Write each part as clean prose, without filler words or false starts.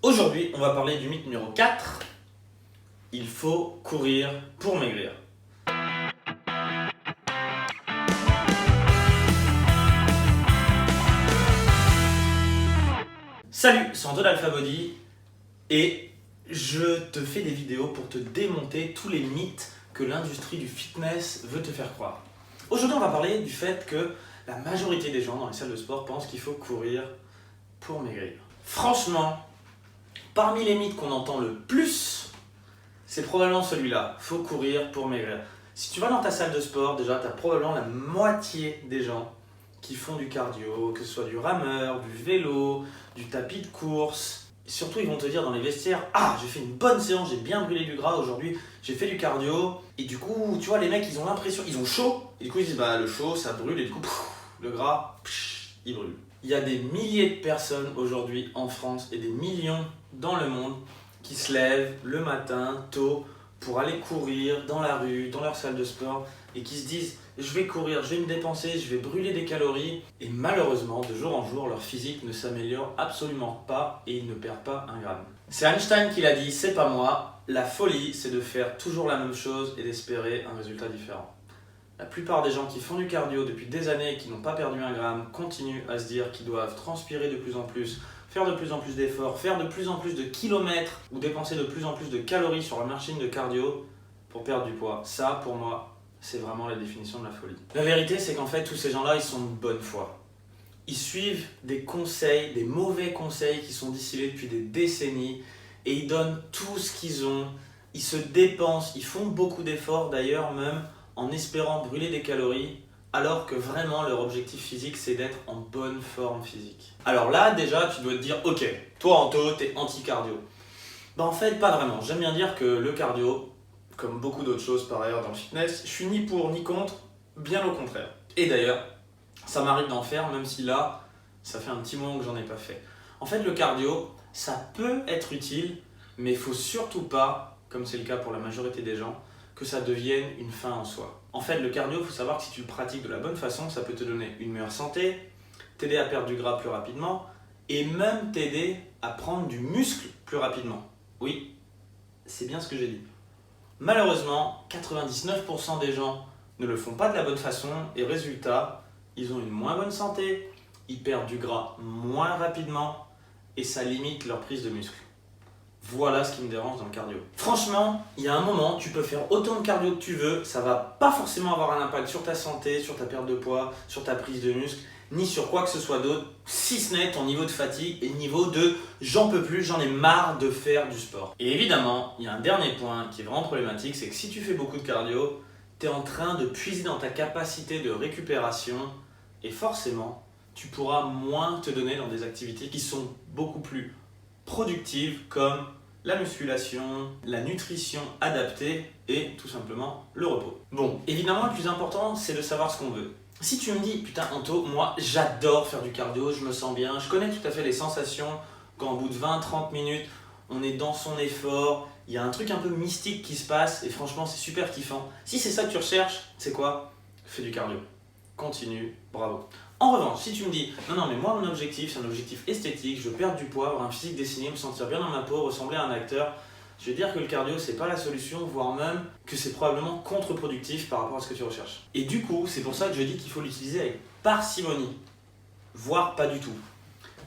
Aujourd'hui, on va parler du mythe numéro 4. Il faut courir pour maigrir. Salut, c'est Antoine Alpha Body et je te fais des vidéos pour te démonter tous les mythes que l'industrie du fitness veut te faire croire. Aujourd'hui, on va parler du fait que la majorité des gens dans les salles de sport pensent qu'il faut courir pour maigrir. Franchement, parmi les mythes qu'on entend le plus, c'est probablement celui-là, faut courir pour maigrir. Si tu vas dans ta salle de sport, déjà, tu as probablement la moitié des gens qui font du cardio, que ce soit du rameur, du vélo, du tapis de course. Et surtout, ils vont te dire dans les vestiaires, ah, j'ai fait une bonne séance, j'ai bien brûlé du gras aujourd'hui, j'ai fait du cardio. Et du coup, tu vois, les mecs, ils ont l'impression, ils ont chaud. Et du coup, ils disent, bah, le chaud, ça brûle. Et du coup, le gras, il brûle. Il y a des milliers de personnes aujourd'hui en France et des millions dans le monde qui se lèvent le matin tôt pour aller courir dans la rue, dans leur salle de sport et qui se disent je vais courir, je vais me dépenser, je vais brûler des calories et malheureusement de jour en jour leur physique ne s'améliore absolument pas et ils ne perdent pas un gramme. C'est Einstein qui l'a dit, c'est pas moi, la folie c'est de faire toujours la même chose et d'espérer un résultat différent. La plupart des gens qui font du cardio depuis des années et qui n'ont pas perdu un gramme continuent à se dire qu'ils doivent transpirer de plus en plus, faire de plus en plus d'efforts, faire de plus en plus de kilomètres ou dépenser de plus en plus de calories sur la machine de cardio pour perdre du poids. Ça, pour moi, c'est vraiment la définition de la folie. La vérité, c'est qu'en fait, tous ces gens-là, ils sont de bonne foi. Ils suivent des conseils, des mauvais conseils qui sont distillés depuis des décennies et ils donnent tout ce qu'ils ont. Ils se dépensent, ils font beaucoup d'efforts d'ailleurs même en espérant brûler des calories alors que vraiment leur objectif physique c'est d'être en bonne forme physique. Alors là déjà tu dois te dire ok, toi Anto t'es anti-cardio. Ben en fait pas vraiment, j'aime bien dire que le cardio, comme beaucoup d'autres choses par ailleurs dans le fitness, je suis ni pour ni contre, bien au contraire. Et d'ailleurs ça m'arrive d'en faire même si là ça fait un petit moment que j'en ai pas fait. En fait le cardio ça peut être utile mais il faut surtout pas, comme c'est le cas pour la majorité des gens, que ça devienne une fin en soi. En fait, le cardio, il faut savoir que si tu le pratiques de la bonne façon, ça peut te donner une meilleure santé, t'aider à perdre du gras plus rapidement et même t'aider à prendre du muscle plus rapidement. Oui, c'est bien ce que j'ai dit. Malheureusement, 99% des gens ne le font pas de la bonne façon et résultat, ils ont une moins bonne santé, ils perdent du gras moins rapidement et ça limite leur prise de muscle. Voilà ce qui me dérange dans le cardio. Franchement, il y a un moment, tu peux faire autant de cardio que tu veux, ça va pas forcément avoir un impact sur ta santé, sur ta perte de poids, sur ta prise de muscle, ni sur quoi que ce soit d'autre, si ce n'est ton niveau de fatigue et niveau de j'en peux plus, j'en ai marre de faire du sport. Et évidemment, il y a un dernier point qui est vraiment problématique, c'est que si tu fais beaucoup de cardio, tu es en train de puiser dans ta capacité de récupération et forcément, tu pourras moins te donner dans des activités qui sont beaucoup plus productives comme la musculation, la nutrition adaptée et tout simplement le repos. Bon, évidemment le plus important c'est de savoir ce qu'on veut. Si tu me dis putain Anto, moi j'adore faire du cardio, je me sens bien, je connais tout à fait les sensations quand au bout de 20-30 minutes on est dans son effort, il y a un truc un peu mystique qui se passe et franchement c'est super kiffant. Si c'est ça que tu recherches, c'est quoi? Fais du cardio. Continue, bravo. En revanche, si tu me dis non, mais moi mon objectif c'est un objectif esthétique, je veux perdre du poids, avoir un physique dessiné, me sentir bien dans ma peau, ressembler à un acteur, je vais dire que le cardio c'est pas la solution, voire même que c'est probablement contre-productif par rapport à ce que tu recherches. Et du coup, c'est pour ça que je dis qu'il faut l'utiliser avec parcimonie, voire pas du tout.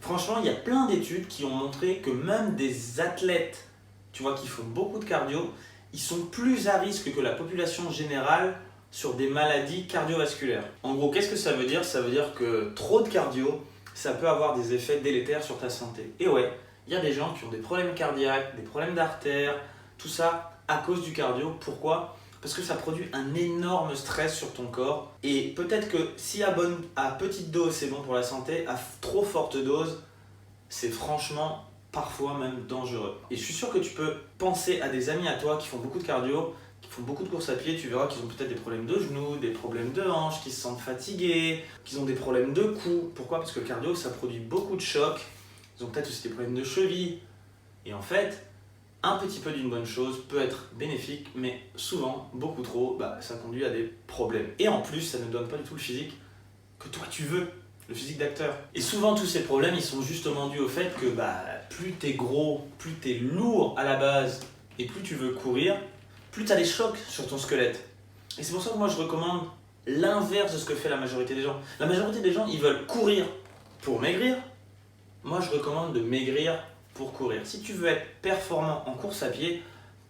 Franchement, il y a plein d'études qui ont montré que même des athlètes, tu vois, qui font beaucoup de cardio, ils sont plus à risque que la population générale sur des maladies cardiovasculaires. En gros, qu'est-ce que ça veut dire? Ça veut dire que trop de cardio, ça peut avoir des effets délétères sur ta santé. Et ouais, il y a des gens qui ont des problèmes cardiaques, des problèmes d'artères, tout ça à cause du cardio. Pourquoi? Parce que ça produit un énorme stress sur ton corps. Et peut-être que si à petite dose c'est bon pour la santé, à trop forte dose, c'est franchement parfois même dangereux. Et je suis sûr que tu peux penser à des amis à toi qui font beaucoup de cardio, qui font beaucoup de courses à pied, tu verras qu'ils ont peut-être des problèmes de genoux, des problèmes de hanches, qu'ils se sentent fatigués, qu'ils ont des problèmes de cou. Pourquoi? Parce que le cardio, ça produit beaucoup de chocs. Ils ont peut-être aussi des problèmes de cheville. Et en fait, un petit peu d'une bonne chose peut être bénéfique, mais souvent, beaucoup trop, ça conduit à des problèmes. Et en plus, ça ne donne pas du tout le physique que toi tu veux. le physique d'acteur. Et souvent tous ces problèmes ils sont justement dus au fait que plus t'es gros, plus t'es lourd à la base et plus tu veux courir, plus t'as des chocs sur ton squelette. Et c'est pour ça que moi je recommande l'inverse de ce que fait la majorité des gens. La majorité des gens ils veulent courir pour maigrir. Moi je recommande de maigrir pour courir. Si tu veux être performant en course à pied,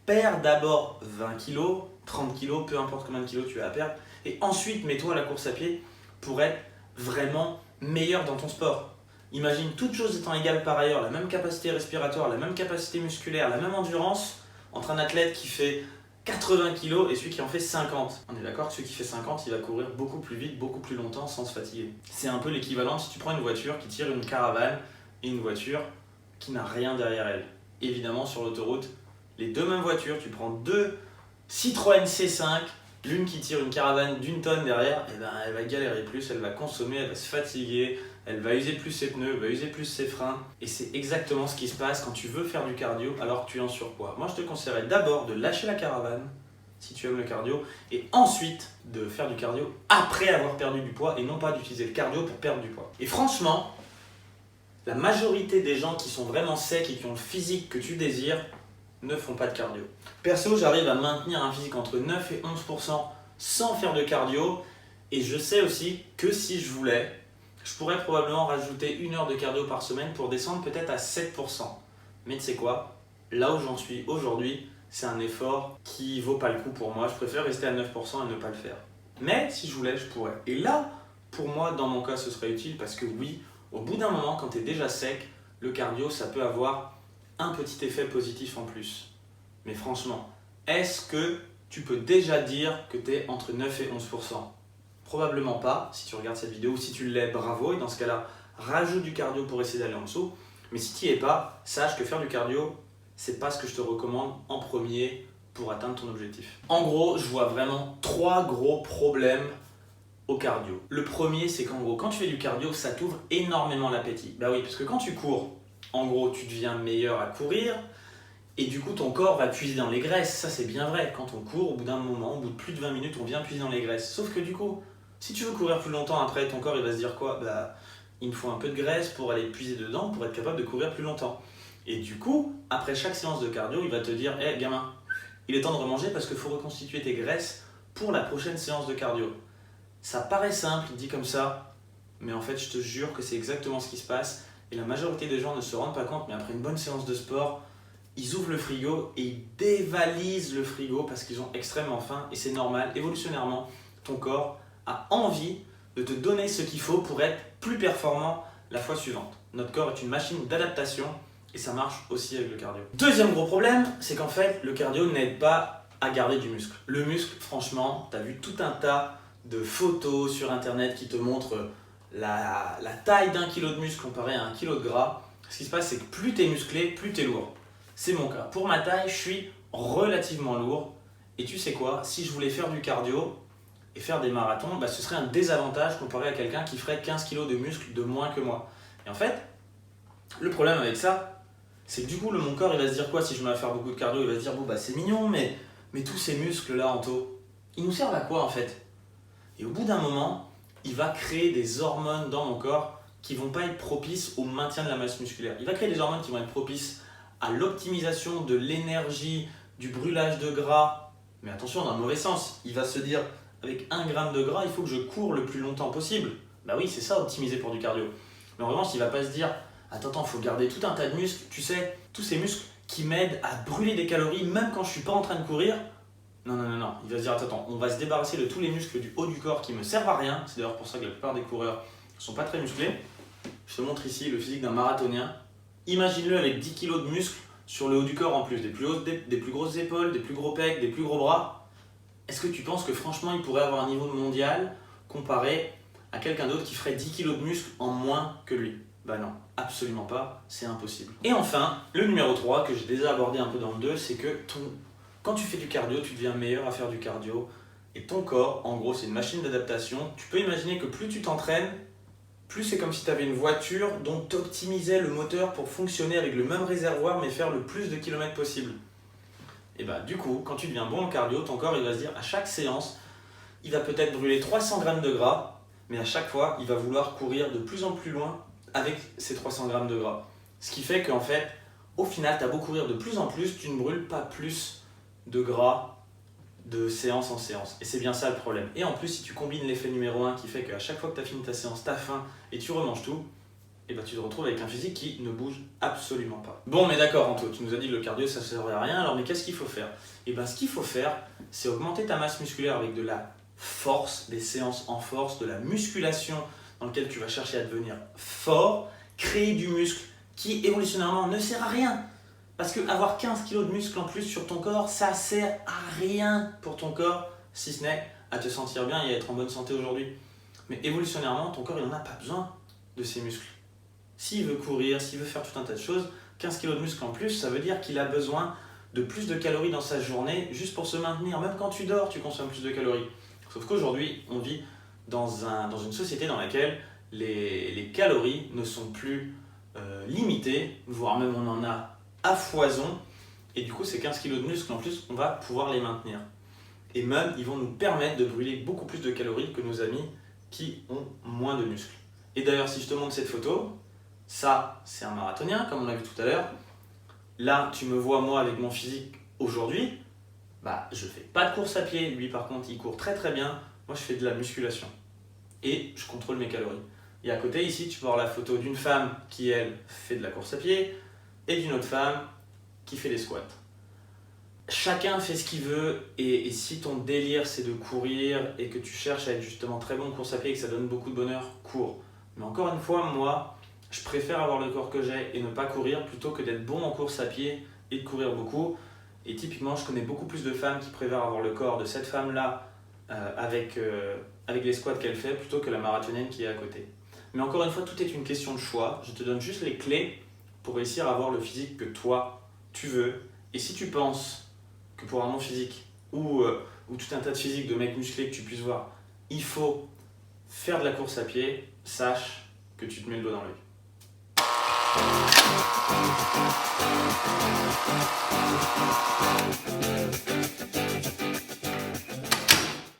perds d'abord 20 kg, 30 kg, peu importe combien de kilos tu as à perdre, et ensuite mets-toi à la course à pied pour être vraiment meilleur dans ton sport. Imagine toutes choses étant égales par ailleurs, la même capacité respiratoire, la même capacité musculaire, la même endurance entre un athlète qui fait 80 kg et celui qui en fait 50. On est d'accord que celui qui fait 50, il va courir beaucoup plus vite, beaucoup plus longtemps sans se fatiguer. C'est un peu l'équivalent si tu prends une voiture qui tire une caravane et une voiture qui n'a rien derrière elle. Évidemment sur l'autoroute, les deux mêmes voitures, tu prends deux Citroën C5, l'une qui tire une caravane d'une tonne derrière, elle va galérer plus, elle va consommer, elle va se fatiguer, elle va user plus ses pneus, elle va user plus ses freins. Et c'est exactement ce qui se passe quand tu veux faire du cardio alors que tu es en surpoids. Moi je te conseillerais d'abord de lâcher la caravane, si tu aimes le cardio, et ensuite de faire du cardio après avoir perdu du poids et non pas d'utiliser le cardio pour perdre du poids. Et franchement, la majorité des gens qui sont vraiment secs et qui ont le physique que tu désires ne font pas de cardio. Perso, j'arrive à maintenir un physique entre 9 et 11% sans faire de cardio, et je sais aussi que si je voulais, je pourrais probablement rajouter 1 heure de cardio par semaine pour descendre peut-être à 7%. Mais tu sais quoi? Là où j'en suis aujourd'hui, c'est un effort qui vaut pas le coup pour moi. Je préfère rester à 9% et ne pas le faire. Mais si je voulais, je pourrais. Et là, pour moi, dans mon cas, ce serait utile parce que oui, au bout d'un moment, quand tu es déjà sec, le cardio, ça peut avoir un petit effet positif en plus. Mais franchement, est-ce que tu peux déjà dire que tu es entre 9 et 11%? Probablement pas, si tu regardes cette vidéo, ou si tu l'es, bravo, et dans ce cas-là, rajoute du cardio pour essayer d'aller en dessous. Mais si tu n'y es pas, sache que faire du cardio, c'est pas ce que je te recommande en premier pour atteindre ton objectif. En gros, je vois vraiment 3 gros problèmes au cardio. Le premier, c'est qu'en gros, quand tu fais du cardio, ça t'ouvre énormément l'appétit. Bah oui, parce que quand tu cours, en gros, tu deviens meilleur à courir, et du coup, ton corps va puiser dans les graisses. Ça, c'est bien vrai. Quand on court, au bout d'un moment, au bout de plus de 20 minutes, on vient puiser dans les graisses. Sauf que du coup, si tu veux courir plus longtemps après, ton corps il va se dire quoi? Il me faut un peu de graisse pour aller puiser dedans, pour être capable de courir plus longtemps. Et du coup, après chaque séance de cardio, il va te dire, hé gamin, il est temps de remanger parce qu'il faut reconstituer tes graisses pour la prochaine séance de cardio. Ça paraît simple, dit comme ça, mais en fait, je te jure que c'est exactement ce qui se passe. Et la majorité des gens ne se rendent pas compte, mais après une bonne séance de sport, ils ouvrent le frigo et ils dévalisent le frigo parce qu'ils ont extrêmement faim. Et c'est normal, évolutionnairement, ton corps a envie de te donner ce qu'il faut pour être plus performant la fois suivante. Notre corps est une machine d'adaptation et ça marche aussi avec le cardio. Deuxième gros problème, c'est qu'en fait, le cardio n'aide pas à garder du muscle. Le muscle, franchement, tu as vu tout un tas de photos sur internet qui te montrent la taille d'1 kilo de muscle comparé à 1 kilo de gras. Ce qui se passe, c'est que plus tu es musclé, plus tu es lourd. C'est mon cas. Pour ma taille, je suis relativement lourd. Et tu sais quoi? Si je voulais faire du cardio et faire des marathons, ce serait un désavantage comparé à quelqu'un qui ferait 15 kg de muscle de moins que moi. Et en fait, le problème avec ça, c'est que du coup, mon corps, il va se dire quoi si je me mets à faire beaucoup de cardio? Il va se dire, c'est mignon, mais tous ces muscles-là, Anto, ils nous servent à quoi en fait? Et au bout d'un moment, il va créer des hormones dans mon corps qui vont pas être propices au maintien de la masse musculaire. Il va créer des hormones qui vont être propices à l'optimisation de l'énergie, du brûlage de gras. Mais attention, dans le mauvais sens. Il va se dire, avec 1 gramme de gras, il faut que je cours le plus longtemps possible. Bah oui, c'est ça, optimiser pour du cardio. Mais en revanche, il va pas se dire, attends, il faut garder tout un tas de muscles. Tu sais, tous ces muscles qui m'aident à brûler des calories, même quand je suis pas en train de courir. Non. Il va se dire, attends, on va se débarrasser de tous les muscles du haut du corps qui me servent à rien. C'est d'ailleurs pour ça que la plupart des coureurs ne sont pas très musclés. Je te montre ici le physique d'un marathonien. Imagine-le avec 10 kg de muscles sur le haut du corps en plus, des plus grosses épaules, des plus gros pecs, des plus gros bras. Est-ce que tu penses que franchement il pourrait avoir un niveau mondial comparé à quelqu'un d'autre qui ferait 10 kg de muscles en moins que lui? Bah non, absolument pas, c'est impossible. Et enfin, le numéro 3 que j'ai déjà abordé un peu dans le 2, c'est que quand tu fais du cardio, tu deviens meilleur à faire du cardio. Et ton corps, en gros, c'est une machine d'adaptation. Tu peux imaginer que plus tu t'entraînes, plus c'est comme si tu avais une voiture dont tu optimisais le moteur pour fonctionner avec le même réservoir mais faire le plus de kilomètres possible. Et du coup, quand tu deviens bon en cardio, ton corps il va se dire à chaque séance, il va peut-être brûler 300 grammes de gras, mais à chaque fois, il va vouloir courir de plus en plus loin avec ses 300 grammes de gras. Ce qui fait qu'en fait, au final, tu as beau courir de plus en plus, tu ne brûles pas plus de gras de séance en séance. Et c'est bien ça le problème. Et en plus, si tu combines l'effet numéro 1 qui fait qu'à chaque fois que tu as fini ta séance, tu as faim et tu remanges tout, et ben tu te retrouves avec un physique qui ne bouge absolument pas. Bon, mais d'accord, Anto, tu nous as dit que le cardio ça ne servait à rien, alors mais qu'est-ce qu'il faut faire? Et ben ce qu'il faut faire, c'est augmenter ta masse musculaire avec de la force, des séances en force, de la musculation dans laquelle tu vas chercher à devenir fort, créer du muscle qui évolutionnairement ne sert à rien. Parce que avoir 15 kg de muscle en plus sur ton corps, ça sert à rien pour ton corps, si ce n'est à te sentir bien et à être en bonne santé aujourd'hui. Mais évolutionnairement, ton corps il n'en a pas besoin de ces muscles. S'il veut courir, s'il veut faire tout un tas de choses, 15 kg de muscle en plus, ça veut dire qu'il a besoin de plus de calories dans sa journée juste pour se maintenir. Même quand tu dors, tu consommes plus de calories. Sauf qu'aujourd'hui, on vit dans une société dans laquelle les calories ne sont plus limitées, voire même on en a à foison. Et du coup, ces 15 kg de muscle en plus, on va pouvoir les maintenir. Et même, ils vont nous permettre de brûler beaucoup plus de calories que nos amis qui ont moins de muscles. Et d'ailleurs, si je te montre cette photo, ça, c'est un marathonien, comme on l'a vu tout à l'heure. Là, tu me vois, moi, avec mon physique aujourd'hui, je fais pas de course à pied. Lui, par contre, il court très très bien. Moi, je fais de la musculation. Et je contrôle mes calories. Et à côté, ici, tu peux voir la photo d'une femme qui, elle, fait de la course à pied et d'une autre femme qui fait des squats. Chacun fait ce qu'il veut et si ton délire, c'est de courir et que tu cherches à être justement très bon en course à pied et que ça donne beaucoup de bonheur, cours. Mais encore une fois, moi, je préfère avoir le corps que j'ai et ne pas courir plutôt que d'être bon en course à pied et de courir beaucoup. Et typiquement, je connais beaucoup plus de femmes qui préfèrent avoir le corps de cette femme-là avec les squats qu'elle fait plutôt que la marathonienne qui est à côté. Mais encore une fois, tout est une question de choix. Je te donne juste les clés pour réussir à avoir le physique que toi, tu veux. Et si tu penses que pour un bon physique ou tout un tas de physiques de mecs musclés que tu puisses voir, il faut faire de la course à pied, sache que tu te mets le doigt dans l'œil.